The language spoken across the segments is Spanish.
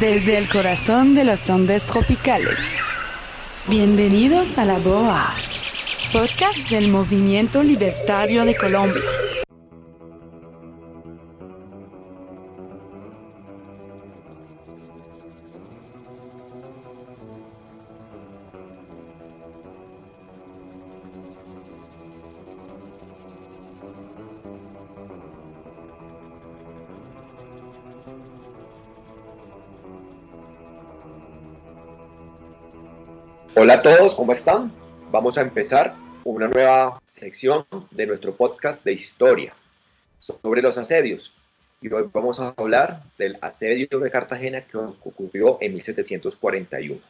Desde el corazón de los Andes tropicales. Bienvenidos a La Boa, podcast del Movimiento Libertario de Colombia. Hola a todos, ¿cómo están? Vamos a empezar una nueva sección de nuestro podcast de historia sobre los asedios. Y hoy vamos a hablar del asedio de Cartagena que ocurrió en 1741.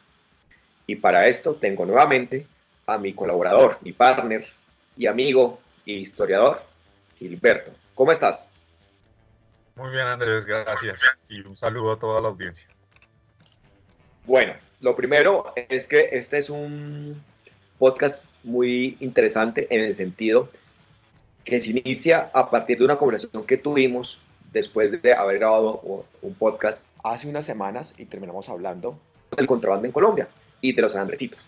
Y para esto tengo nuevamente a mi colaborador, mi partner y amigo y historiador, Gilberto. ¿Cómo estás? Muy bien, Andrés, gracias. Y un saludo a toda la audiencia. Bueno, lo primero es que este es un podcast muy interesante en el sentido que se inicia a partir de una conversación que tuvimos después de haber grabado un podcast hace unas semanas y terminamos hablando del contrabando en Colombia y de los San Andresitos.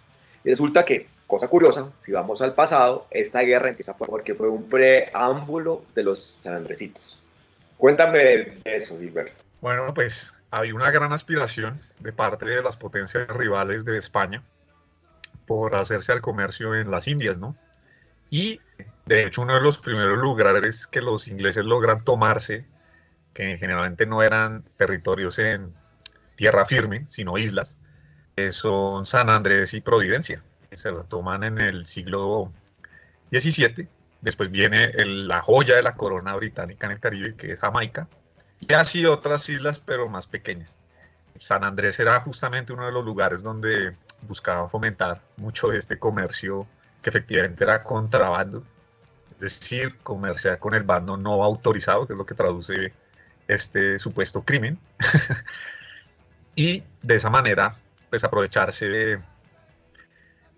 Y resulta que, cosa curiosa, si vamos al pasado, esta guerra empieza porque fue un preámbulo de los San Andresitos. Cuéntame de eso, Gilberto. Bueno, pues había una gran aspiración de parte de las potencias rivales de España por hacerse al comercio en las Indias, ¿no? Y de hecho uno de los primeros lugares que los ingleses logran tomarse, que generalmente no eran territorios en tierra firme, sino islas, son San Andrés y Providencia. Se los toman en el siglo XVII. Después viene la joya de la corona británica en el Caribe, que es Jamaica, y así otras islas, pero más pequeñas. San Andrés era justamente uno de los lugares donde buscaban fomentar mucho de este comercio que efectivamente era contrabando, es decir, comerciar con el bando no autorizado, que es lo que traduce este supuesto crimen, y de esa manera pues aprovecharse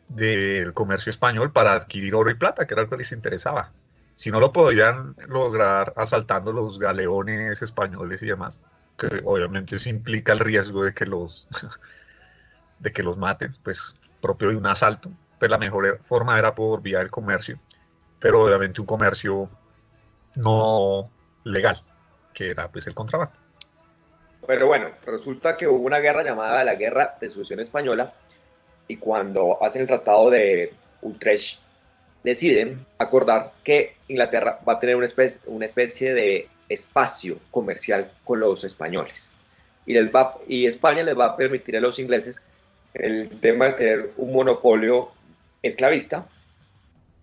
del comercio español para adquirir oro y plata, que era lo que les interesaba. Si no lo podían lograr asaltando los galeones españoles y demás, que obviamente eso implica el riesgo de que los maten, pues propio de un asalto, pues la mejor forma era por vía del comercio, pero obviamente un comercio no legal, que era pues el contrabando. Pero bueno, resulta que hubo una guerra llamada la Guerra de Sucesión Española, y cuando hacen el Tratado de Utrecht, deciden acordar que Inglaterra va a tener una especie de espacio comercial con los españoles. Y España les va a permitir a los ingleses el tema de tener un monopolio esclavista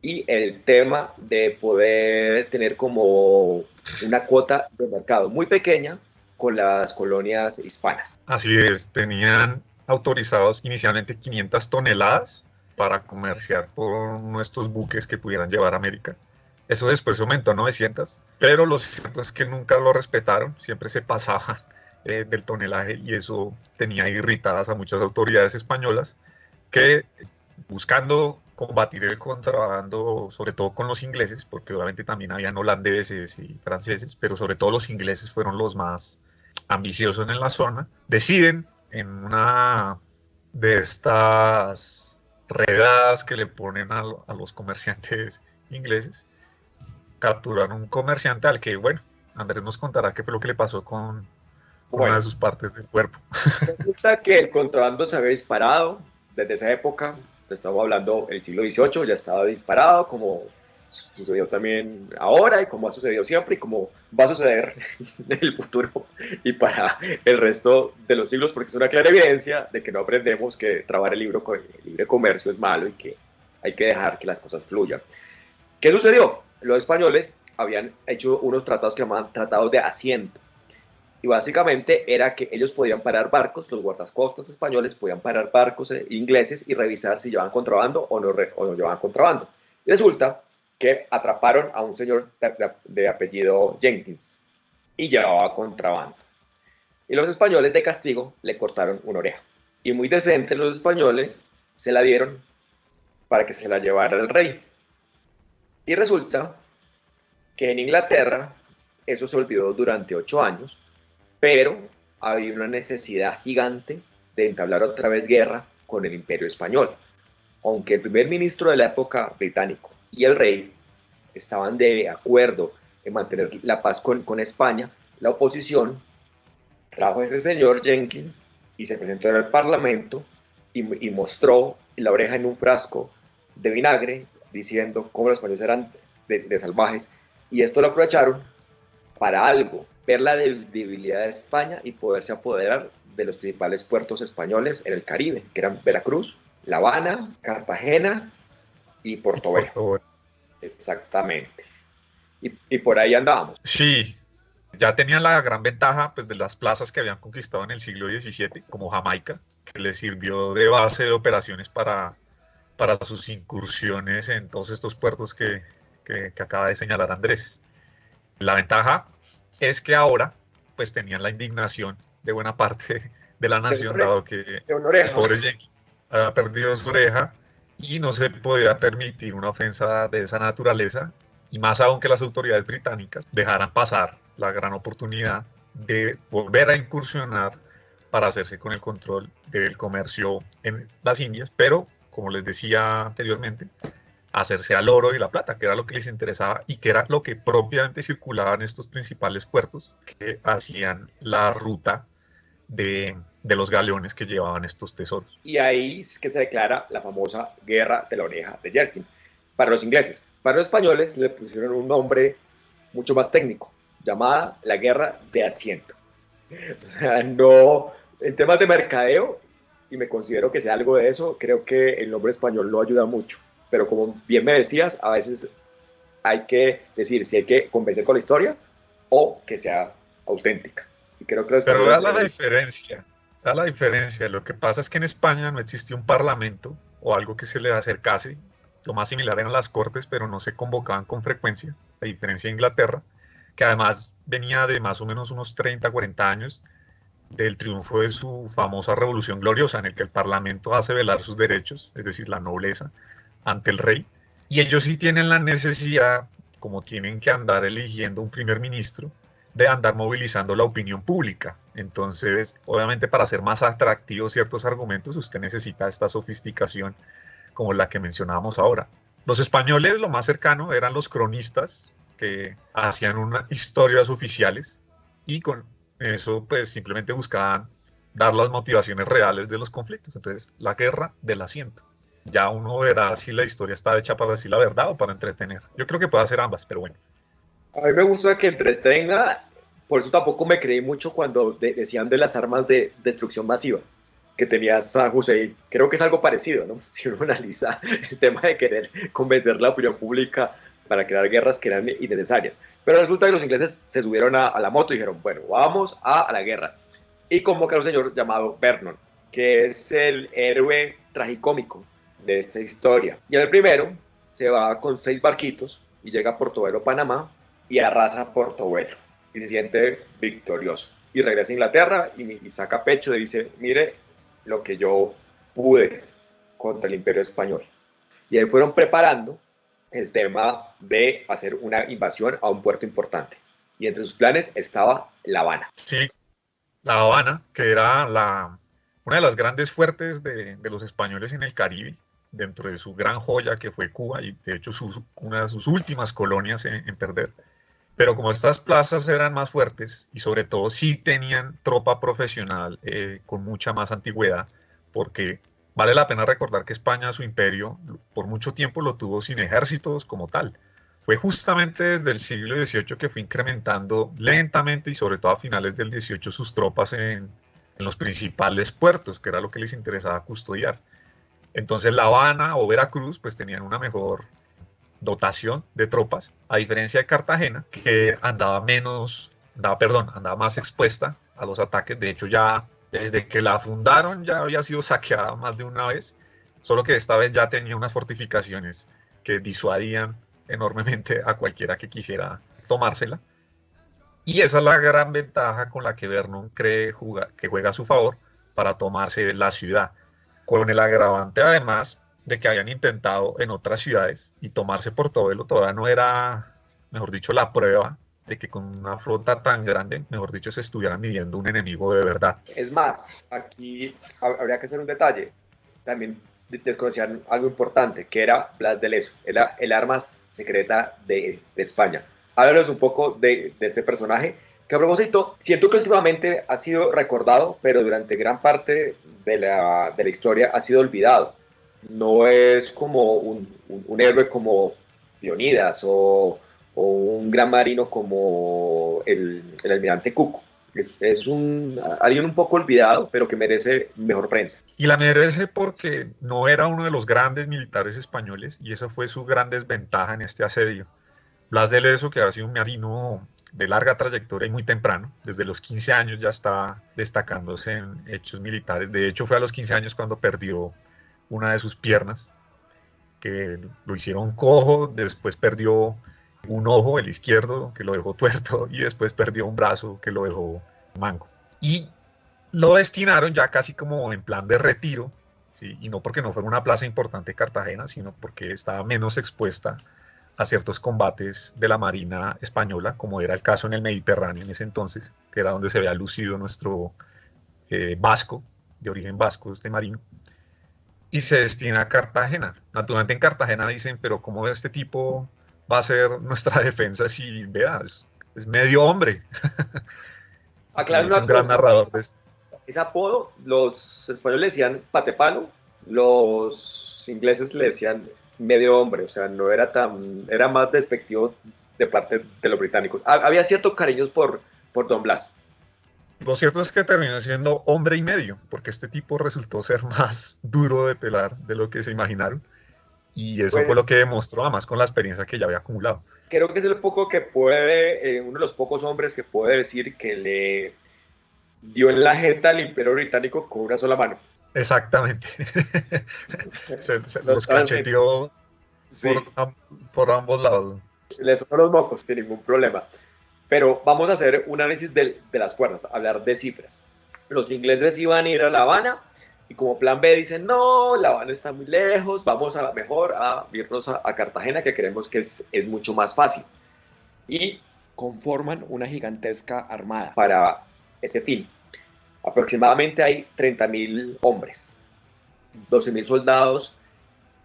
y el tema de poder tener como una cuota de mercado muy pequeña con las colonias hispanas. Así es, tenían autorizados inicialmente 500 toneladas para comerciar por nuestros buques que pudieran llevar a América. Eso después se aumentó a 900, pero lo cierto es que nunca lo respetaron, siempre se pasaban del tonelaje y eso tenía irritadas a muchas autoridades españolas que, buscando combatir el contrabando, sobre todo con los ingleses, porque obviamente también habían holandeses y franceses, pero sobre todo los ingleses fueron los más ambiciosos en la zona, deciden en una de estas redadas que le ponen a los comerciantes ingleses, capturar un comerciante al que, bueno, Andrés nos contará qué fue lo que le pasó con una de sus partes del cuerpo. Resulta que el contrabando se había disparado desde esa época, estamos hablando del siglo XVIII, ya estaba disparado, como sucedió también ahora y como ha sucedido siempre y como va a suceder en el futuro y para el resto de los siglos, porque es una clara evidencia de que no aprendemos que trabajar el libre comercio es malo y que hay que dejar que las cosas fluyan. ¿Qué sucedió? Los españoles habían hecho unos tratados que llamaban tratados de asiento, y básicamente era que ellos podían parar barcos, los guardacostas españoles podían parar barcos ingleses y revisar si llevaban contrabando o no llevaban contrabando. Y resulta que atraparon a un señor de apellido Jenkins y llevaba contrabando. Y los españoles de castigo le cortaron una oreja. Y muy decentes los españoles se la dieron para que se la llevara el rey. Y resulta que en Inglaterra eso se olvidó durante 8 años, pero había una necesidad gigante de entablar otra vez guerra con el Imperio Español. Aunque el primer ministro de la época británico y el rey estaban de acuerdo en mantener la paz con España, la oposición trajo a ese señor Jenkins y se presentó en el Parlamento y mostró la oreja en un frasco de vinagre diciendo cómo los españoles eran de salvajes, y esto lo aprovecharon para algo, ver la debilidad de España y poderse apoderar de los principales puertos españoles en el Caribe, que eran Veracruz, La Habana, Cartagena y Portobelo. Exactamente. Y por ahí andábamos. Sí, ya tenían la gran ventaja pues, de las plazas que habían conquistado en el siglo XVII, como Jamaica, que les sirvió de base de operaciones para sus incursiones en todos estos puertos que acaba de señalar Andrés. La ventaja es que ahora pues tenían la indignación de buena parte de la nación, dado que el pobre Jenkins había perdido su oreja y no se podía permitir una ofensa de esa naturaleza, y más aún que las autoridades británicas dejaran pasar la gran oportunidad de volver a incursionar para hacerse con el control del comercio en las Indias, pero, como les decía anteriormente, hacerse al oro y la plata, que era lo que les interesaba y que era lo que propiamente circulaba en estos principales puertos que hacían la ruta de los galeones que llevaban estos tesoros. Y ahí es que se declara la famosa Guerra de la Oreja de Jenkins. Para los ingleses. Para los españoles le pusieron un nombre mucho más técnico, llamada la Guerra de Asiento. O sea, no, en temas de mercadeo, y me considero que sea algo de eso, creo que el nombre español no ayuda mucho. Pero como bien me decías, a veces hay que decir si hay que convencer con la historia o que sea auténtica. Y creo que pero da la diferencia. Lo que pasa es que en España no existía un parlamento o algo que se le acercase. Lo más similar eran las cortes, pero no se convocaban con frecuencia, a diferencia de Inglaterra, que además venía de más o menos unos 30, 40 años del triunfo de su famosa Revolución Gloriosa, en el que el parlamento hace velar sus derechos, es decir, la nobleza, ante el rey, y ellos sí tienen la necesidad, como tienen que andar eligiendo un primer ministro, de andar movilizando la opinión pública. Entonces, obviamente, para hacer más atractivos ciertos argumentos, usted necesita esta sofisticación como la que mencionábamos ahora. Los españoles, lo más cercano, eran los cronistas, que hacían historias oficiales, y con eso, pues, simplemente buscaban dar las motivaciones reales de los conflictos. Entonces, la Guerra del Asiento. Ya uno verá si la historia está hecha para decir la verdad o para entretener. Yo creo que puede hacer ambas, pero bueno. A mí me gusta que entretenga, por eso tampoco me creí mucho cuando decían de las armas de destrucción masiva que tenía San Hussein. Creo que es algo parecido, ¿no? Si uno analiza el tema de querer convencer la opinión pública para crear guerras que eran innecesarias. Pero resulta que los ingleses se subieron a la moto y dijeron, bueno, vamos a la guerra. Y convocaron a un señor llamado Vernon, que es el héroe tragicómico de esta historia. Y el primero se va con 6 barquitos y llega a Portobelo, Panamá, y arrasa Portobelo y se siente victorioso y regresa a Inglaterra y saca pecho y dice, mire lo que yo pude contra el Imperio Español. Y ahí fueron preparando el tema de hacer una invasión a un puerto importante, y entre sus planes estaba La Habana. Sí, La Habana, que era una de las grandes fuertes de los españoles en el Caribe, dentro de su gran joya que fue Cuba, y de hecho una de sus últimas colonias en perder. Pero como estas plazas eran más fuertes y sobre todo sí tenían tropa profesional con mucha más antigüedad, porque vale la pena recordar que España, su imperio, por mucho tiempo lo tuvo sin ejércitos como tal. Fue justamente desde el siglo XVIII que fue incrementando lentamente y sobre todo a finales del XVIII sus tropas en los principales puertos, que era lo que les interesaba custodiar. Entonces La Habana o Veracruz pues tenían una mejor dotación de tropas, a diferencia de Cartagena, que andaba más expuesta a los ataques. De hecho, ya desde que la fundaron ya había sido saqueada más de una vez, solo que esta vez ya tenía unas fortificaciones que disuadían enormemente a cualquiera que quisiera tomársela. Y esa es la gran ventaja con la que Vernon cree que juega a su favor para tomarse la ciudad, con el agravante además de que habían intentado en otras ciudades y tomarse Portobelo todavía no era, mejor dicho, la prueba de que con una flota tan grande, mejor dicho, se estuviera midiendo un enemigo de verdad. Es más, aquí habría que hacer un detalle. También desconocían algo importante, que era Blas de Lezo, era el arma secreta de España. Háblanos un poco de este personaje, que a propósito, siento que últimamente ha sido recordado, pero durante gran parte de la historia ha sido olvidado. No es como un héroe como Leonidas o un gran marino como el almirante Cook. Es alguien un poco olvidado, pero que merece mejor prensa. Y la merece porque no era uno de los grandes militares españoles, y esa fue su gran desventaja en este asedio. Blas de Lezo, que ha sido un marino de larga trayectoria y muy temprano, desde los 15 años ya está destacándose en hechos militares. De hecho, fue a los 15 años cuando perdió una de sus piernas, que lo hicieron cojo, después perdió un ojo, el izquierdo, que lo dejó tuerto, y después perdió un brazo, que lo dejó manco. Y lo destinaron ya casi como en plan de retiro, ¿sí? Y no porque no fuera una plaza importante Cartagena, sino porque estaba menos expuesta a ciertos combates de la Marina española, como era el caso en el Mediterráneo en ese entonces, que era donde se había lucido nuestro vasco, de origen vasco, este marino, y se destina a Cartagena. Naturalmente en Cartagena dicen, pero ¿cómo este tipo va a ser nuestra defensa si, vea, es medio hombre? Aclaro es un gran narrador de esto. Ese apodo, los españoles decían patepalo, los ingleses le decían medio hombre, o sea, no era era más despectivo de parte de los británicos. Había ciertos cariños por Don Blas. Lo cierto es que terminó siendo hombre y medio, porque este tipo resultó ser más duro de pelar de lo que se imaginaron, y eso fue lo que demostró, además con la experiencia que ya había acumulado. Creo que es uno de los pocos hombres que puede decir que le dio en la jeta al Imperio Británico con una sola mano. Exactamente. Los cacheteó por ambos lados. Le sonó los mocos sin ningún problema. Pero vamos a hacer un análisis de las fuerzas, hablar de cifras. Los ingleses iban a ir a La Habana y como plan B dicen, no, La Habana está muy lejos, vamos a mejor a irnos a Cartagena, que creemos que es mucho más fácil. Y conforman una gigantesca armada para ese fin. Aproximadamente hay 30.000 hombres, 12.000 soldados,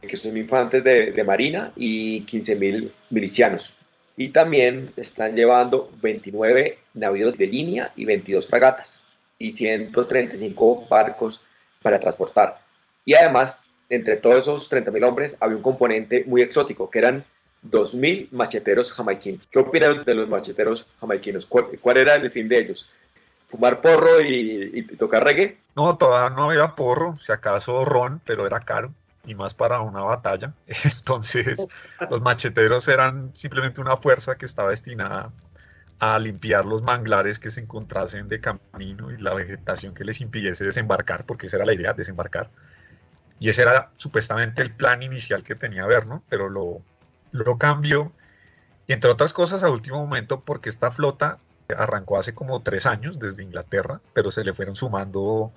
que son infantes de marina, y 15.000 milicianos. Y también están llevando 29 navíos de línea y 22 fragatas y 135 barcos para transportar. Y además, entre todos esos 30.000 hombres, había un componente muy exótico, que eran 2.000 macheteros jamaiquinos. ¿Qué opinan de los macheteros jamaiquinos? ¿Cuál era el fin de ellos? ¿Fumar porro y tocar reggae? No, todavía no había porro, si acaso ron, pero era caro, y más para una batalla. Entonces, los macheteros eran simplemente una fuerza que estaba destinada a limpiar los manglares que se encontrasen de camino y la vegetación que les impidiese desembarcar, porque esa era la idea, desembarcar. Y ese era supuestamente el plan inicial que tenía Vernon, pero lo cambió, y entre otras cosas a último momento, porque esta flota arrancó hace como 3 años desde Inglaterra, pero se le fueron sumando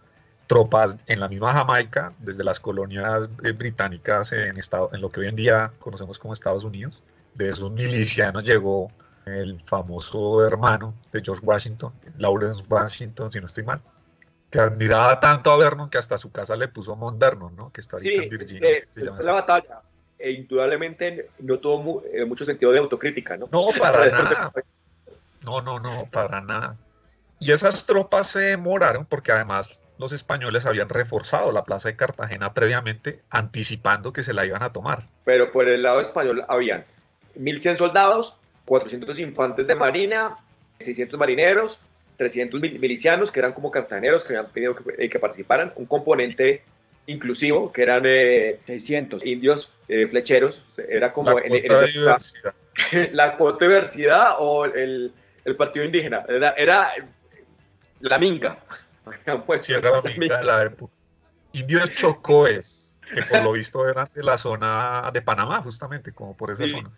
tropas en la misma Jamaica, desde las colonias británicas en lo que hoy en día conocemos como Estados Unidos. De esos milicianos llegó el famoso hermano de George Washington, Lawrence Washington, si no estoy mal, que admiraba tanto a Vernon que hasta su casa le puso Mount Vernon, ¿no? Que está ahorita en Virginia. La batalla, indudablemente no tuvo mucho sentido de autocrítica, ¿no? No, para nada. No, para nada. Y esas tropas se demoraron porque además los españoles habían reforzado la plaza de Cartagena previamente, anticipando que se la iban a tomar. Pero por el lado español habían 1.100 soldados, 400 infantes de marina, 600 marineros, 300 milicianos, que eran como cartageneros, que habían pedido que participaran, un componente inclusivo, que eran 600 indios flecheros, era como la cuota de diversidad o el partido indígena, era la minga. Sí, era la minga de la época. Indios chocoes, que por lo visto eran de la zona de Panamá, justamente, como por esas zonas.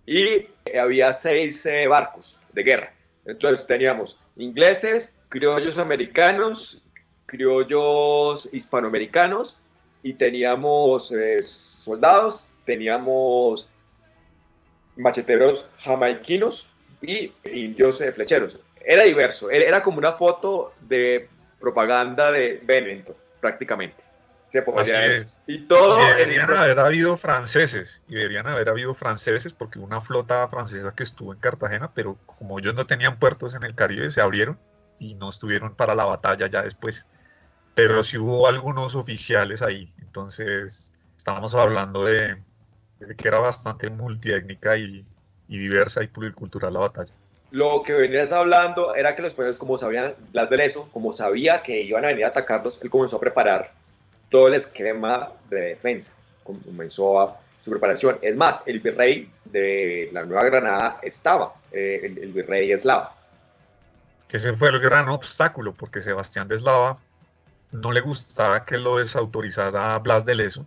Y había 6 barcos de guerra. Entonces teníamos ingleses, criollos americanos, criollos hispanoamericanos, y teníamos soldados, teníamos macheteros jamaiquinos, y indios flecheros. Era diverso, era como una foto de propaganda de Benetton, prácticamente. Se podría decir. Y todo deberían haber habido franceses, porque hubo una flota francesa que estuvo en Cartagena, pero como ellos no tenían puertos en el Caribe, se abrieron y no estuvieron para la batalla ya después. Pero sí hubo algunos oficiales ahí, entonces estábamos hablando de que era bastante multiétnica y diversa y pluricultural la batalla. Lo que venías hablando era que los españoles, como sabían Blas de Lezo, como sabía que iban a venir a atacarlos, él comenzó a preparar todo el esquema de defensa, comenzó a su preparación. Es más, el virrey de la Nueva Granada estaba, el virrey Eslava. Que ese fue el gran obstáculo, porque Sebastián de Eslava no le gustaba que lo desautorizara Blas de Lezo,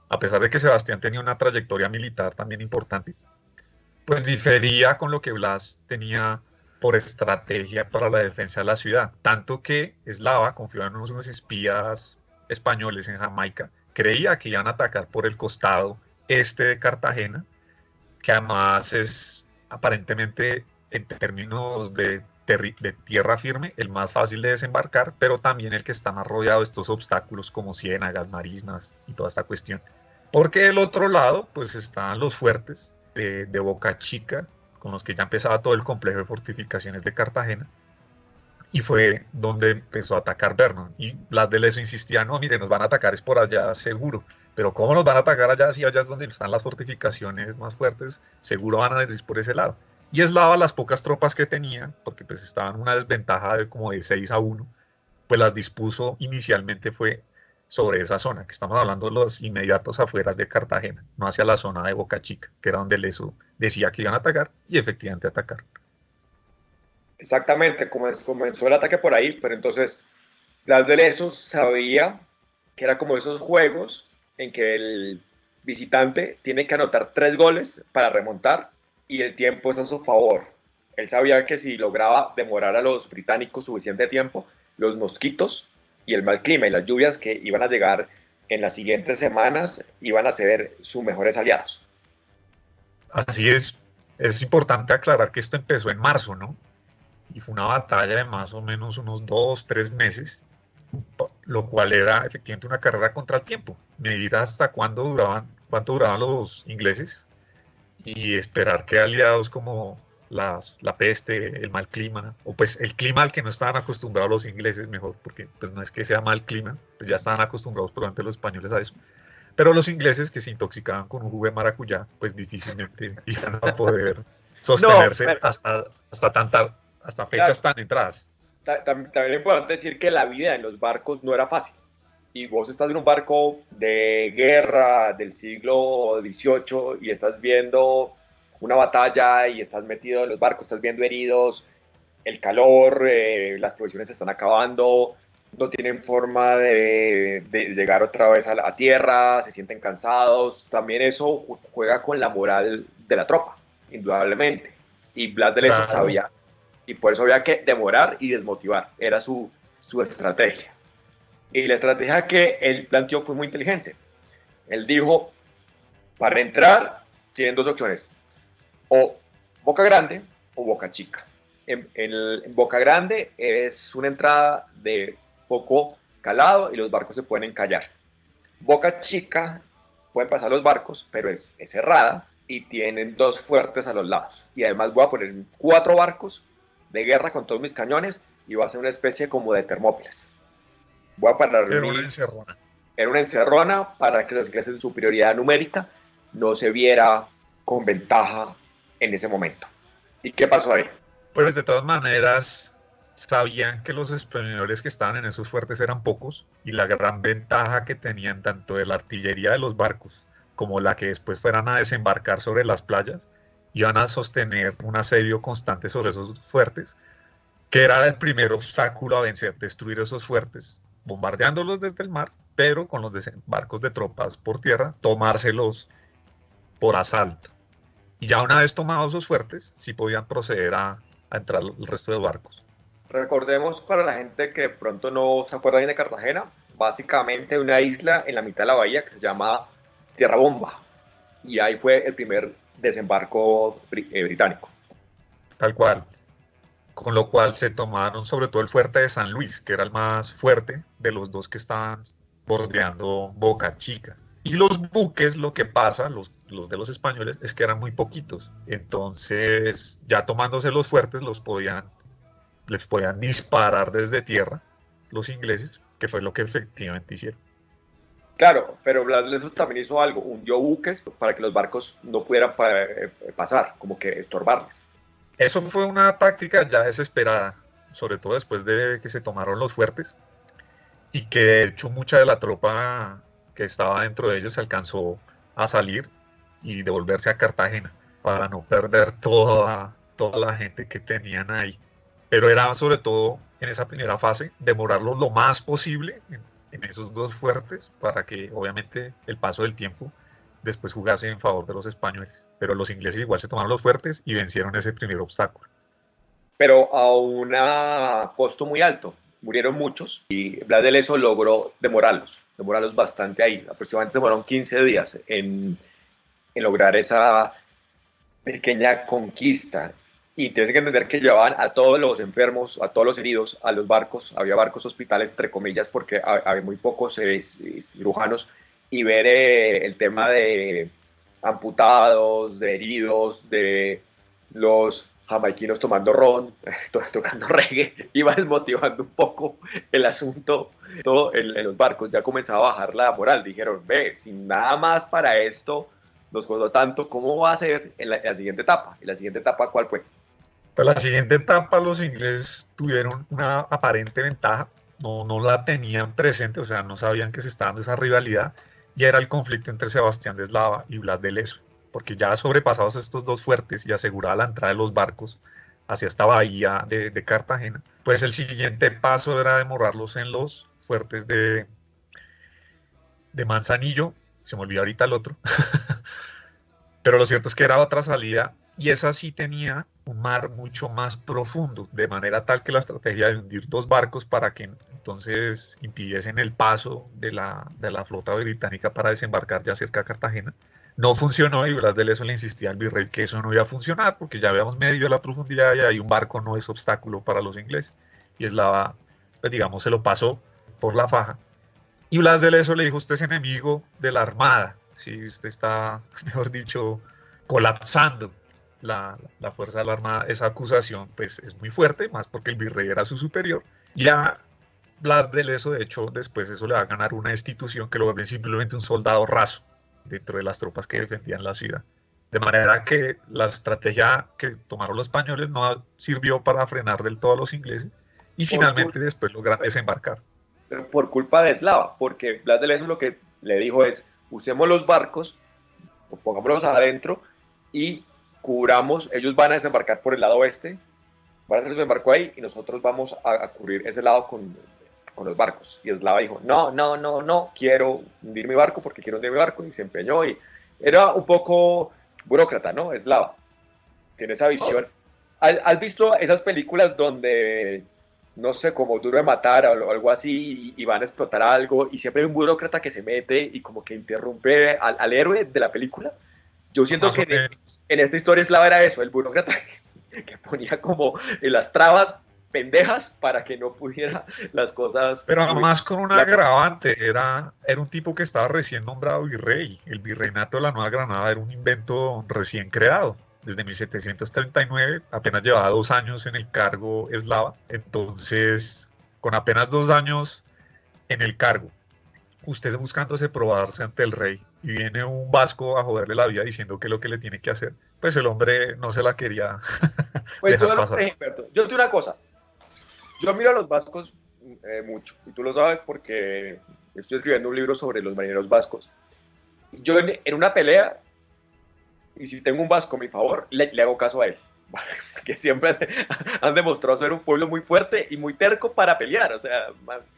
a pesar de que Sebastián tenía una trayectoria militar también importante, pues difería con lo que Blas tenía por estrategia para la defensa de la ciudad, tanto que Eslava confió en unos espías españoles en Jamaica, creía que iban a atacar por el costado este de Cartagena, que además es aparentemente en términos de tierra firme el más fácil de desembarcar, pero también el que está más rodeado de estos obstáculos como ciénagas, marismas y toda esta cuestión. Porque del otro lado pues están los fuertes de Boca Chica, con los que ya empezaba todo el complejo de fortificaciones de Cartagena, y fue donde empezó a atacar Vernon. Y Blas de Lezo insistía, no, mire, nos van a atacar es por allá seguro, pero ¿cómo nos van a atacar allá si allá es donde están las fortificaciones más fuertes? Seguro van a ir por ese lado. Y Eslava, las pocas tropas que tenía, porque pues estaban en una desventaja de como de 6-1, pues las dispuso inicialmente fue sobre esa zona, que estamos hablando de los inmediatos afueras de Cartagena, no hacia la zona de Boca Chica, que era donde Lezo decía que iban a atacar, y efectivamente atacaron. Exactamente, comenzó el ataque por ahí, pero entonces Blas de Lezo sabía que era como esos juegos en que el visitante tiene que anotar 3 goles para remontar y el tiempo es a su favor. Él sabía que si lograba demorar a los británicos suficiente tiempo, los mosquitos y el mal clima y las lluvias que iban a llegar en las siguientes semanas iban a ser sus mejores aliados. Así es importante aclarar que esto empezó en marzo, ¿no? Y fue una batalla de más o menos unos 2-3 meses, lo cual era efectivamente una carrera contra el tiempo, medir hasta cuánto duraban los ingleses y esperar que aliados como la peste, el mal clima, o pues el clima al que no estaban acostumbrados los ingleses, mejor, porque pues no es que sea mal clima, pues ya estaban acostumbrados probablemente los españoles a eso, pero los ingleses que se intoxicaban con un jugo de maracuyá, pues difícilmente iban a poder sostenerse hasta fechas tan entradas. También es importante decir que la vida en los barcos no era fácil. Y vos estás en un barco de guerra del siglo XVIII y estás viendo una batalla y estás metido en los barcos, estás viendo heridos, el calor, las provisiones se están acabando, no tienen forma de llegar otra vez a la tierra, se sienten cansados. También eso juega con la moral de la tropa, indudablemente. Y Blas de Lezo sabía. Y por eso había que demorar y desmotivar. Era su estrategia. Y la estrategia que él planteó fue muy inteligente. Él dijo, para entrar tienen 2 opciones. O Boca Grande o Boca Chica. En Boca Grande es una entrada de poco calado y los barcos se pueden encallar. Boca Chica pueden pasar los barcos, pero es cerrada y tienen 2 fuertes a los lados. Y además voy a poner 4 barcos de guerra con todos mis cañones y va a ser una especie como de Termópilas. Voy a parar. Era una encerrona. Era una encerrona para que los ingleses en superioridad numérica no se viera con ventaja en ese momento. ¿Y qué pasó ahí? Pues de todas maneras sabían que los españoles que estaban en esos fuertes eran pocos y la gran ventaja que tenían tanto de la artillería de los barcos como la que después fueran a desembarcar sobre las playas iban a sostener un asedio constante sobre esos fuertes, que era el primer obstáculo a vencer, destruir esos fuertes, bombardeándolos desde el mar, pero con los desembarcos de tropas por tierra, tomárselos por asalto. Y ya una vez tomados esos fuertes, sí podían proceder a entrar el resto de barcos. Recordemos para la gente que de pronto no se acuerda bien de Cartagena, básicamente una isla en la mitad de la bahía que se llama Tierra Bomba. Y ahí fue el primer desembarco británico. tal cual. Con lo cual se tomaron sobre todo el fuerte de San Luis, que era el más fuerte de los dos que estaban bordeando Boca Chica. Y los buques, lo que pasa, los de los españoles, es que eran muy poquitos. Entonces, ya tomándose los fuertes, les podían disparar desde tierra los ingleses, que fue lo que efectivamente hicieron. Claro, pero Blas de Lezo también hizo algo, hundió buques para que los barcos no pudieran pasar, como que estorbarles. Eso fue una táctica ya desesperada, sobre todo después de que se tomaron los fuertes, y que de hecho mucha de la tropa que estaba dentro de ellos se alcanzó a salir y devolverse a Cartagena para no perder toda la gente que tenían ahí. Pero era sobre todo en esa primera fase demorarlos lo más posible en esos dos fuertes para que obviamente el paso del tiempo después jugase en favor de los españoles. Pero los ingleses igual se tomaron los fuertes y vencieron ese primer obstáculo. Pero a un costo muy alto. Murieron muchos y Blas de Lezo logró demorarlos bastante ahí. Aproximadamente demoraron 15 días en lograr esa pequeña conquista. Y tienes que entender que llevaban a todos los enfermos, a todos los heridos, a los barcos. Había barcos hospitales, entre comillas, porque había muy pocos cirujanos. Y ver el tema de amputados, de heridos, de los jamaiquinos tomando ron, tocando reggae, iba desmotivando un poco el asunto todo en los barcos. Ya comenzaba a bajar la moral. Dijeron, sin nada más para esto nos costó tanto, ¿cómo va a ser en la siguiente etapa? ¿Y la siguiente etapa cuál fue? Pues la siguiente etapa los ingleses tuvieron una aparente ventaja, no la tenían presente, o sea, no sabían que se estaba dando esa rivalidad, y era el conflicto entre Sebastián de Eslava y Blas de Lezo, porque ya sobrepasados estos dos fuertes y asegurada la entrada de los barcos hacia esta bahía de Cartagena, pues el siguiente paso era demorarlos en los fuertes de Manzanillo, se me olvidó ahorita el otro, pero lo cierto es que era otra salida, y esa sí tenía un mar mucho más profundo, de manera tal que la estrategia de hundir dos barcos para que entonces impidiesen el paso de la flota británica para desembarcar ya cerca de Cartagena, no funcionó, y Blas de Lezo le insistía al virrey que eso no iba a funcionar porque ya habíamos medido la profundidad y ahí un barco no es obstáculo para los ingleses. Y Eslava, pues digamos, se lo pasó por la faja. Y Blas de Lezo le dijo, usted es enemigo de la armada, si usted está, mejor dicho, colapsando la fuerza de la armada. Esa acusación pues es muy fuerte, más porque el virrey era su superior. Ya Blas de Lezo, de hecho, después eso le va a ganar una destitución que lo vuelve simplemente un soldado raso dentro de las tropas que defendían la ciudad. De manera que la estrategia que tomaron los españoles no sirvió para frenar del todo a los ingleses y finalmente después logran desembarcar. Pero por culpa de Eslava, porque Blas de Lezo lo que le dijo es, usemos los barcos, pongámoslos adentro y cubramos, ellos van a desembarcar por el lado oeste, van a hacer su desembarco ahí y nosotros vamos a cubrir ese lado con los barcos. Y Eslava dijo, no, quiero hundir mi barco porque quiero hundir mi barco, y se empeñó, y era un poco burócrata, ¿no? Eslava tiene esa visión. ¿Has visto esas películas donde, no sé, como Duro de Matar o algo así, y van a explotar algo, y siempre hay un burócrata que se mete y como que interrumpe al héroe de la película? Yo siento que en esta historia Eslava era eso, el burócrata que ponía como en las trabas pendejas para que no pudiera las cosas. Pero además con un agravante, era un tipo que estaba recién nombrado virrey. El virreinato de la Nueva Granada era un invento recién creado. Desde 1739, apenas llevaba 2 años en el cargo Eslava. Entonces, con apenas 2 años en el cargo, usted buscándose probarse ante el rey, y viene un vasco a joderle la vida diciendo que es lo que le tiene que hacer, pues el hombre no se la quería pues dejar pasar. Yo te digo una cosa, yo miro a los vascos mucho, y tú lo sabes porque estoy escribiendo un libro sobre los marineros vascos. Yo en una pelea, y si tengo un vasco a mi favor, le hago caso a él, que siempre han demostrado ser un pueblo muy fuerte y muy terco para pelear, o sea,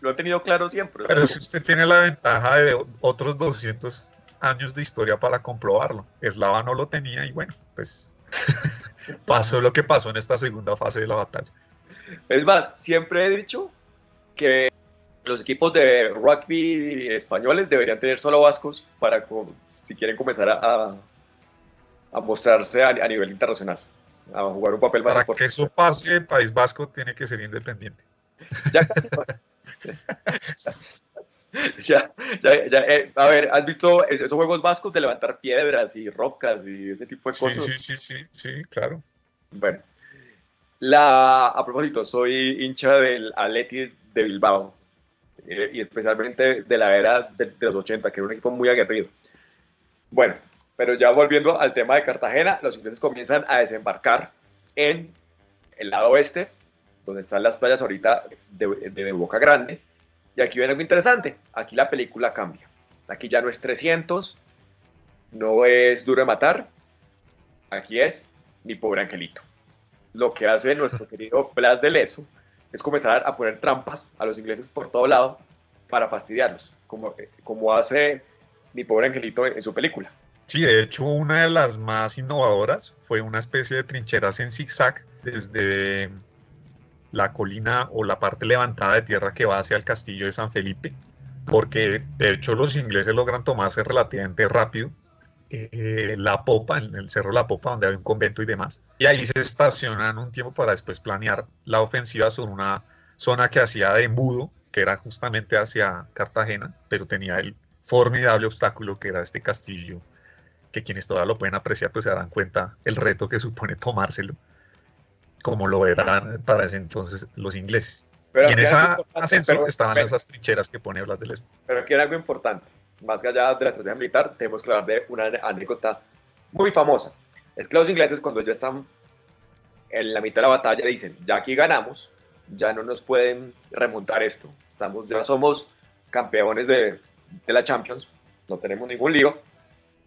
lo han tenido claro siempre. Pero si usted tiene la ventaja de otros 200 años de historia para comprobarlo, Eslava no lo tenía, y bueno, pues pasó lo que pasó en esta segunda fase de la batalla. Es más, siempre he dicho que los equipos de rugby españoles deberían tener solo vascos para si quieren comenzar a mostrarse a nivel internacional. a jugar un papel más Para importante. que eso pase, el País Vasco tiene que ser independiente. Ya casi. A ver, ¿has visto esos juegos vascos de levantar piedras y rocas y ese tipo de cosas? Sí, claro. Bueno, a propósito, soy hincha del Athletic de Bilbao, y especialmente de la era de los 80, que era un equipo muy aguerrido. Bueno, pero ya volviendo al tema de Cartagena, los ingleses comienzan a desembarcar en el lado oeste, donde están las playas ahorita de Boca Grande. Y aquí viene algo interesante. Aquí la película cambia. Aquí ya no es 300, no es Duro de Matar. Aquí es Mi Pobre Angelito. Lo que hace nuestro querido Blas de Lezo es comenzar a poner trampas a los ingleses por todo lado para fastidiarlos, como hace Mi Pobre Angelito en su película. Sí, de hecho, una de las más innovadoras fue una especie de trincheras en zigzag desde la colina o la parte levantada de tierra que va hacia el castillo de San Felipe, porque de hecho los ingleses logran tomarse relativamente rápido la popa, en el Cerro La Popa, donde hay un convento y demás, y ahí se estacionan un tiempo para después planear la ofensiva sobre una zona que hacía de embudo, que era justamente hacia Cartagena, pero tenía el formidable obstáculo que era este castillo, que quienes todavía lo pueden apreciar pues se darán cuenta el reto que supone tomárselo, como lo eran para ese entonces los ingleses. Pero y en esa ascenso estaban esas trincheras que pone Blas de Lezo. Pero aquí hay algo importante. Más allá de la estrategia militar, tenemos que hablar de una anécdota muy famosa. Es que los ingleses, cuando ya están en la mitad de la batalla, dicen, ya aquí ganamos, ya no nos pueden remontar esto. Ya somos campeones de la Champions, no tenemos ningún lío,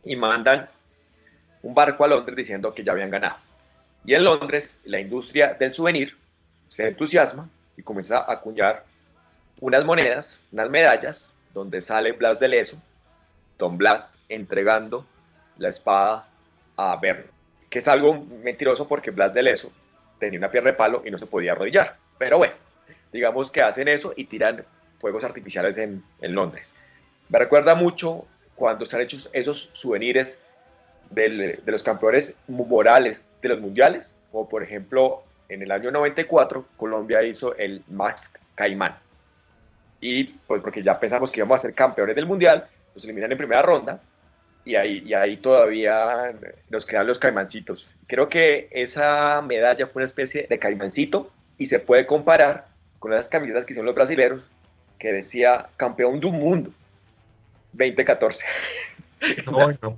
y mandan un barco a Londres diciendo que ya habían ganado. Y en Londres, la industria del souvenir se entusiasma y comienza a acuñar unas monedas, unas medallas, donde sale Blas de Lezo, Don Blas, entregando la espada a Verno, que es algo mentiroso porque Blas de Lezo tenía una pierna de palo y no se podía arrodillar. Pero bueno, digamos que hacen eso y tiran fuegos artificiales en Londres. Me recuerda mucho cuando están hechos esos souvenirs de los campeones morales de los mundiales, como por ejemplo en el año 94 Colombia hizo el Max Caimán, y pues porque ya pensamos que íbamos a ser campeones del mundial, nos eliminan en primera ronda y ahí todavía nos quedan los caimancitos. Creo que esa medalla fue una especie de caimancito y se puede comparar con esas camisetas que hicieron los brasileños que decía campeón del mundo 2014. No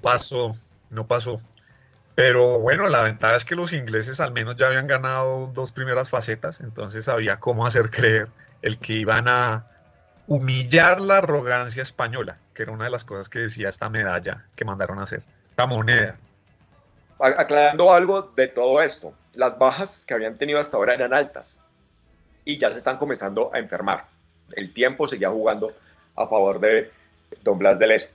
pasó. Pero bueno, la ventaja es que los ingleses al menos ya habían ganado 2 primeras facetas, entonces había cómo hacer creer el que iban a humillar la arrogancia española, que era una de las cosas que decía esta medalla que mandaron a hacer, esta moneda. Aclarando algo de todo esto, las bajas que habían tenido hasta ahora eran altas y ya se están comenzando a enfermar. El tiempo seguía jugando a favor de Don Blas de Lezo.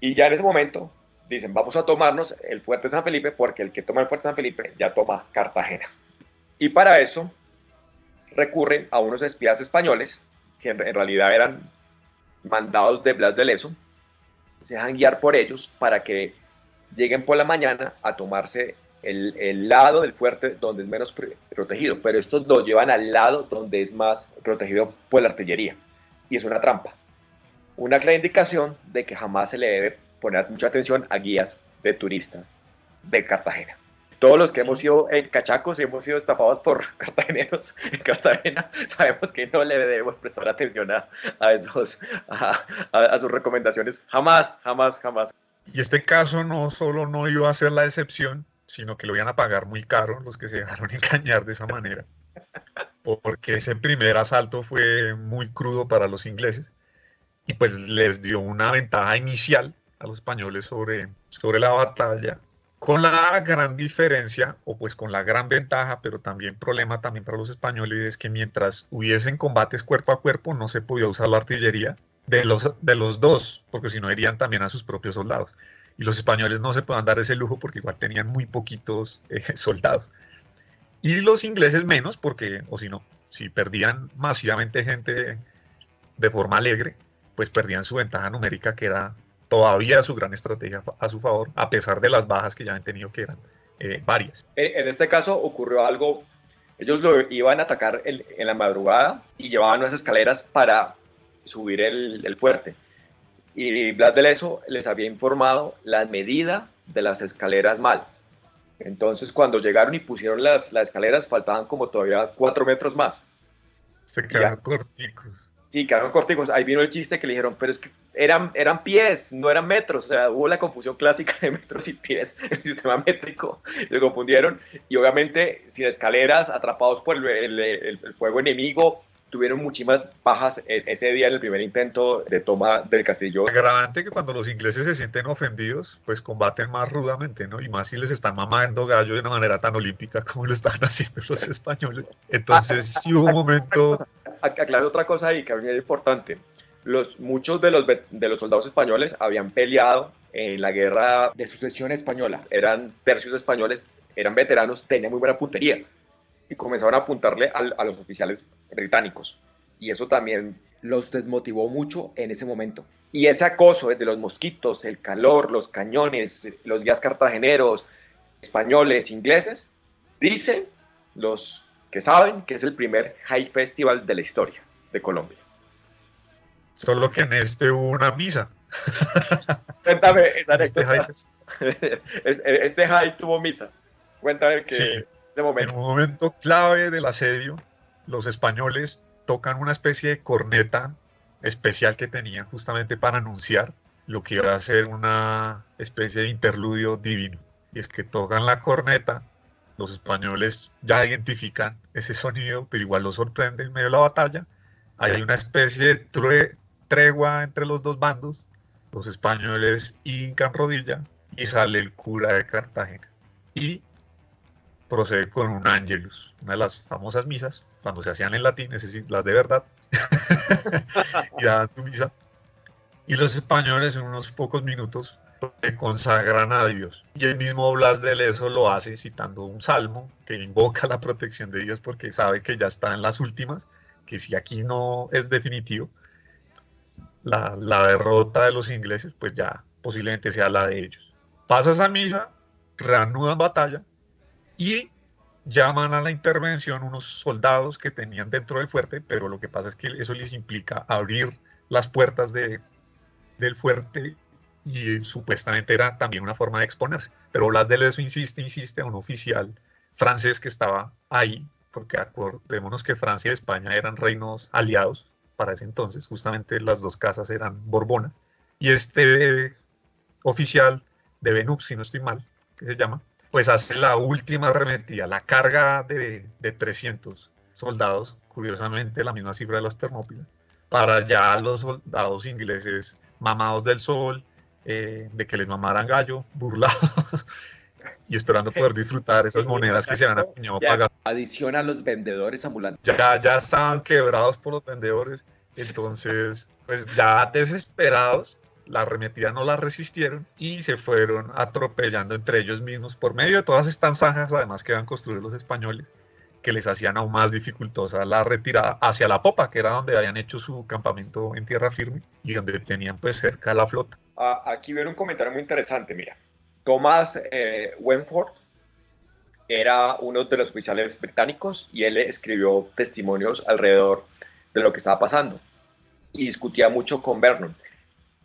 Y ya en ese momento dicen, vamos a tomarnos el fuerte San Felipe, porque el que toma el fuerte San Felipe ya toma Cartagena. Y para eso recurren a unos espías españoles, que en realidad eran mandados de Blas de Lezo, se dejan guiar por ellos para que lleguen por la mañana a tomarse el lado del fuerte donde es menos protegido, pero estos lo llevan al lado donde es más protegido por la artillería, y es una trampa. Una clara indicación de que jamás se le debe poner mucha atención a guías de turistas de Cartagena. Todos los que hemos sido cachacos y hemos sido estafados por cartageneros en Cartagena, sabemos que no le debemos prestar atención a sus recomendaciones. Jamás. Y este caso no solo no iba a ser la excepción, sino que lo iban a pagar muy caro los que se dejaron engañar de esa manera. Porque ese primer asalto fue muy crudo para los ingleses y pues les dio una ventaja inicial a los españoles sobre la batalla, con la gran diferencia, o pues con la gran ventaja, pero también problema también para los españoles, es que mientras hubiesen combates cuerpo a cuerpo no se podía usar la artillería de los dos, porque si no irían también a sus propios soldados. Y los españoles no se podían dar ese lujo porque igual tenían muy poquitos soldados. Y los ingleses menos, porque, o si no, si perdían masivamente gente de forma alegre, pues perdían su ventaja numérica, que era todavía su gran estrategia a su favor, a pesar de las bajas que ya han tenido, que eran varias. En este caso ocurrió algo, ellos lo iban a atacar en la madrugada y llevaban unas escaleras para subir el fuerte. Y Blas de Lezo les había informado la medida de las escaleras mal. Entonces cuando llegaron y pusieron las escaleras faltaban como todavía 4 metros más. Se quedaron corticos. Sí, quedaron corticos. Ahí vino el chiste que le dijeron, pero es que eran pies, no eran metros. O sea, hubo la confusión clásica de metros y pies, el sistema métrico. Se confundieron y obviamente sin escaleras, atrapados por el fuego enemigo, tuvieron muchísimas bajas ese día en el primer intento de toma del castillo. Agravante que cuando los ingleses se sienten ofendidos, pues combaten más rudamente, ¿no? Y más si les están mamando gallo de una manera tan olímpica como lo estaban haciendo los españoles. Entonces sí hubo un momento... Aclaro otra cosa ahí que a mí es importante. Muchos de los soldados españoles habían peleado en la guerra de sucesión española. Eran tercios españoles, eran veteranos, tenían muy buena puntería. Y comenzaron a apuntarle a los oficiales británicos. Y eso también los desmotivó mucho en ese momento. Y ese acoso desde los mosquitos, el calor, los cañones, los guías cartageneros, españoles, ingleses, dicen los que saben que es el primer High Festival de la historia de Colombia. Solo que en este hubo una misa. Cuéntame, este High tuvo misa. Cuéntame que... Sí. En un momento clave del asedio, los españoles tocan una especie de corneta especial que tenían justamente para anunciar lo que iba a ser una especie de interludio divino. Y es que tocan la corneta, los españoles ya identifican ese sonido, pero igual los sorprende en medio de la batalla. Hay una especie de tregua entre los dos bandos, los españoles hincan rodilla y sale el cura de Cartagena. Y procede con un Angelus, una de las famosas misas, cuando se hacían en latín, es decir, las de verdad, y daban su misa. Y los españoles en unos pocos minutos se consagran a Dios. Y el mismo Blas de Lezo lo hace citando un salmo que invoca la protección de Dios porque sabe que ya está en las últimas, que si aquí no es definitivo, la derrota de los ingleses, pues ya posiblemente sea la de ellos. Pasa esa misa, reanudan batalla, y llaman a la intervención unos soldados que tenían dentro del fuerte, pero lo que pasa es que eso les implica abrir las puertas del fuerte y supuestamente era también una forma de exponerse. Pero Blas de Lezo insiste a un oficial francés que estaba ahí, porque acordémonos que Francia y España eran reinos aliados para ese entonces, justamente las dos casas eran borbonas, y este oficial de Benux, si no estoy mal, que se llama, pues hace la última arremetida, la carga de 300 soldados, curiosamente la misma cifra de las Termópilas, para ya los soldados ingleses mamados del sol, de que les mamaran gallo, burlados, y esperando poder disfrutar esas monedas que se han acuñado pagando. Adición a los vendedores ambulantes. Ya estaban quebrados por los vendedores, entonces, pues ya desesperados, la arremetida no la resistieron y se fueron atropellando entre ellos mismos por medio de todas estas zanjas, además que habían construido los españoles, que les hacían aún más dificultosa la retirada hacia la popa, que era donde habían hecho su campamento en tierra firme y donde tenían pues cerca la flota. Aquí viene un comentario muy interesante, mira. Thomas Wentworth era uno de los oficiales británicos y él escribió testimonios alrededor de lo que estaba pasando y discutía mucho con Vernon.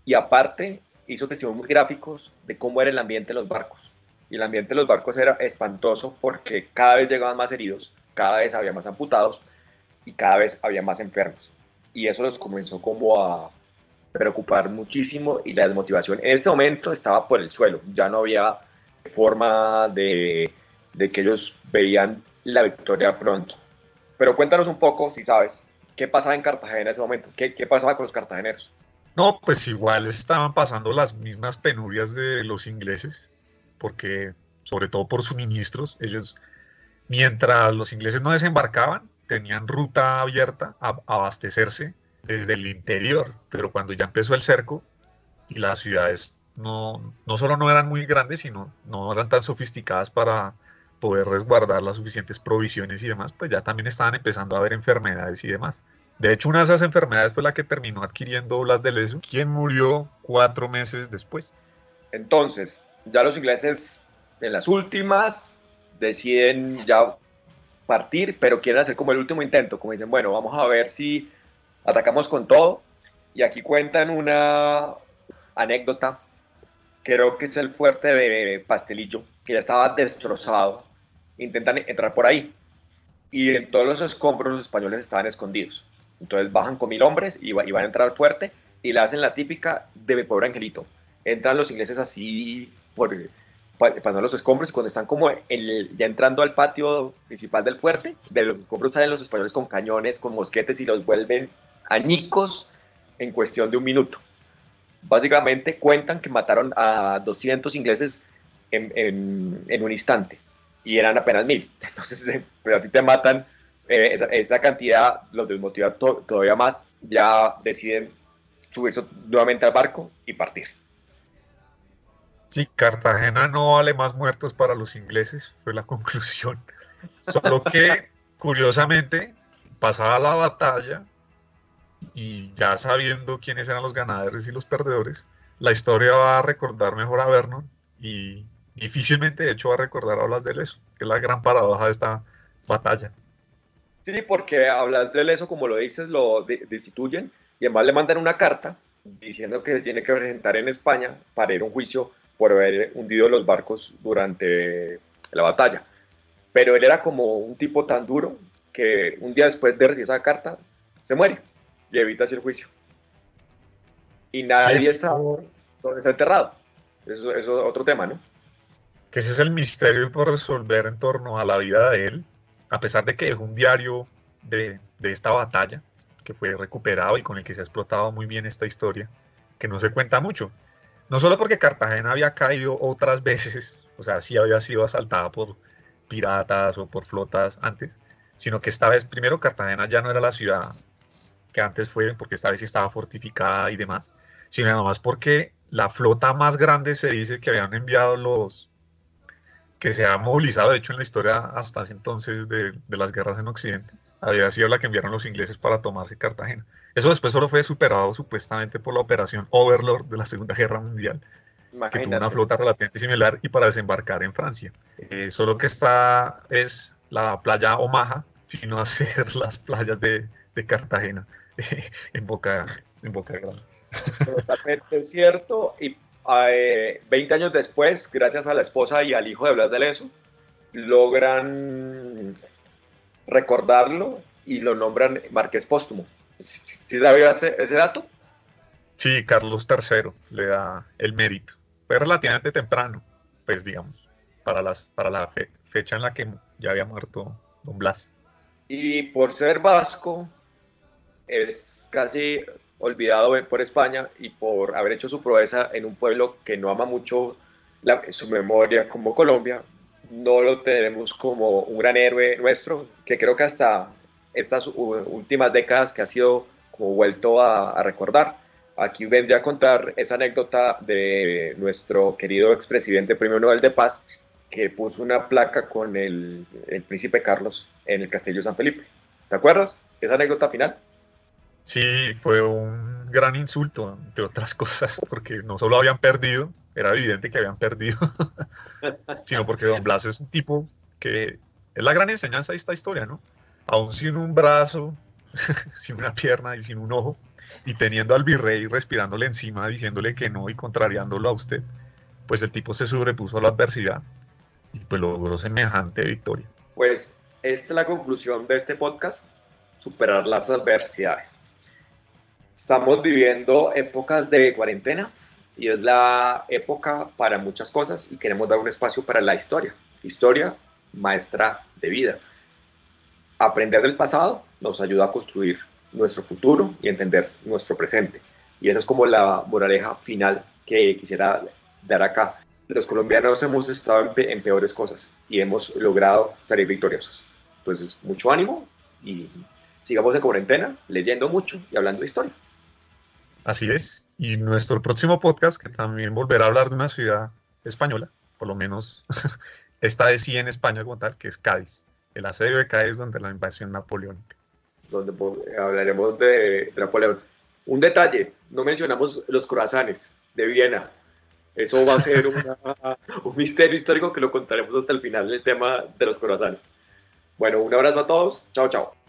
Y aparte hizo testimonios muy gráficos de cómo era el ambiente en los barcos. Y el ambiente en los barcos era espantoso porque cada vez llegaban más heridos, cada vez había más amputados y cada vez había más enfermos. Y eso los comenzó como a preocupar muchísimo y la desmotivación en este momento estaba por el suelo. Ya no había forma de que ellos veían la victoria pronto. Pero cuéntanos un poco, si sabes, ¿qué pasaba en Cartagena en ese momento? ¿Qué pasaba con los cartageneros? No, pues igual estaban pasando las mismas penurias de los ingleses, porque sobre todo por suministros, ellos, mientras los ingleses no desembarcaban, tenían ruta abierta a abastecerse desde el interior, pero cuando ya empezó el cerco y las ciudades no solo no eran muy grandes, sino no eran tan sofisticadas para poder resguardar las suficientes provisiones y demás, pues ya también estaban empezando a haber enfermedades y demás. De hecho, una de esas enfermedades fue la que terminó adquiriendo Blas de Lezo, quien murió 4 meses después. Entonces, ya los ingleses en las últimas deciden ya partir, pero quieren hacer como el último intento, como dicen, bueno, vamos a ver si atacamos con todo. Y aquí cuentan una anécdota, creo que es el fuerte de Pastelillo, que ya estaba destrozado. Intentan entrar por ahí y en todos los escombros los españoles estaban escondidos. Entonces bajan con 1000 hombres y van a entrar al fuerte y le hacen la típica de mi pobre angelito. Entran los ingleses así pasando los escombros, y cuando están como ya entrando al patio principal del fuerte, de los escombros salen los españoles con cañones, con mosquetes y los vuelven añicos en cuestión de un minuto. Básicamente cuentan que mataron a 200 ingleses en un instante y eran apenas 1000. Entonces, pero a ti te matan esa cantidad, los desmotiva todavía más, ya deciden subirse nuevamente al barco y partir. Sí, Cartagena no vale más muertos para los ingleses, fue la conclusión. Solo que, curiosamente, pasada la batalla y ya sabiendo quiénes eran los ganadores y los perdedores, la historia va a recordar mejor a Vernon y difícilmente, de hecho, va a recordar a Blas de Lezo, que es la gran paradoja de esta batalla. Sí, porque a Blas de Lezo, como lo dices, lo destituyen y además le mandan una carta diciendo que se tiene que presentar en España para ir a un juicio por haber hundido los barcos durante la batalla. Pero él era como un tipo tan duro que un día después de recibir esa carta se muere y evita así el juicio. Y nadie sabe dónde está enterrado. Eso es otro tema, ¿no? Que ese es el misterio por resolver en torno a la vida de él, a pesar de que dejó un diario de esta batalla, que fue recuperado y con el que se ha explotado muy bien esta historia, que no se cuenta mucho. No solo porque Cartagena había caído otras veces, o sea, sí había sido asaltada por piratas o por flotas antes, sino que esta vez, primero, Cartagena ya no era la ciudad que antes fue, porque esta vez sí estaba fortificada y demás, sino además porque la flota más grande se dice que habían enviado que se ha movilizado, de hecho, en la historia hasta ese entonces de las guerras en Occidente, había sido la que enviaron los ingleses para tomarse Cartagena. Eso después solo fue superado supuestamente por la operación Overlord de la Segunda Guerra Mundial, Imagínate. que tuvo una flota relativamente similar y para desembarcar en Francia. Solo que esta es la playa Omaha, sino a ser las playas de Cartagena, en Boca Grande. Totalmente cierto. Y 20 años después, gracias a la esposa y al hijo de Blas de Lezo, logran recordarlo y lo nombran marqués póstumo. ¿Sí sabías ese dato? Sí, Carlos III le da el mérito. Fue relativamente temprano, pues digamos, para la fecha en la que ya había muerto don Blas. Y por ser vasco, es casi olvidado por España y por haber hecho su proeza en un pueblo que no ama mucho su memoria como Colombia, no lo tenemos como un gran héroe nuestro, que creo que hasta estas últimas décadas que ha sido como vuelto a recordar. Aquí vendría a contar esa anécdota de nuestro querido expresidente Premio Nobel de Paz, que puso una placa con el príncipe Carlos en el Castillo de San Felipe. ¿Te acuerdas? Esa anécdota final. Sí, fue un gran insulto, entre otras cosas, porque no solo habían perdido, era evidente que habían perdido, sino porque don Blas es un tipo que es la gran enseñanza de esta historia, ¿no? Aún sin un brazo, sin una pierna y sin un ojo, y teniendo al virrey respirándole encima, diciéndole que no y contrariándolo a usted, pues el tipo se sobrepuso a la adversidad y pues logró semejante victoria. Pues esta es la conclusión de este podcast, superar las adversidades. Estamos viviendo épocas de cuarentena y es la época para muchas cosas y queremos dar un espacio para la historia. Historia, maestra de vida. Aprender del pasado nos ayuda a construir nuestro futuro y entender nuestro presente. Y esa es como la moraleja final que quisiera dar acá. Los colombianos hemos estado en peores cosas y hemos logrado salir victoriosos. Entonces, mucho ánimo y sigamos en cuarentena, leyendo mucho y hablando de historia. Así es. Y nuestro próximo podcast, que también volverá a hablar de una ciudad española, por lo menos esta vez sí en España como tal, que es Cádiz. El asedio de Cádiz donde la invasión napoleónica. Donde hablaremos de Napoleón. Un detalle, no mencionamos los croissants de Viena. Eso va a ser un misterio histórico que lo contaremos hasta el final del tema de los croissants. Bueno, un abrazo a todos. Chao, chao.